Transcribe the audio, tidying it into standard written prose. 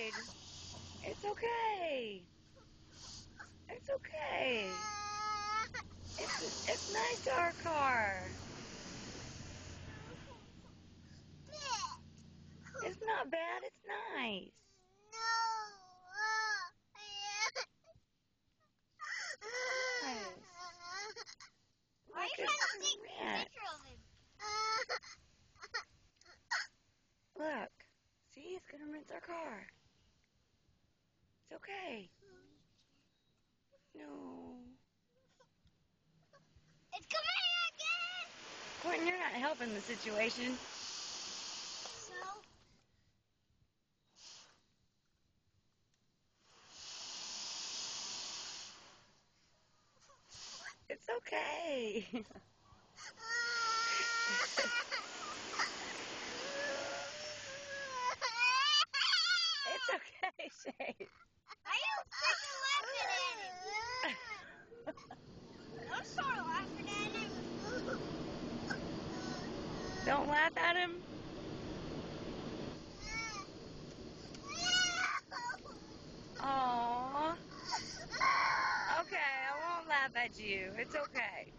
Shade. It's okay. It's okay. It's nice, our car. It's not bad, it's nice. Nice. Why are you trying to take a picture of him? Look. See, he's gonna rinse our car. It's okay. No. It's coming again! Quentin, you're not helping the situation. So? It's okay. It's okay, Shade. Why are you freaking laughing at him? Don't start laughing at him. Don't laugh at him. Aww. Okay, I won't laugh at you. It's okay.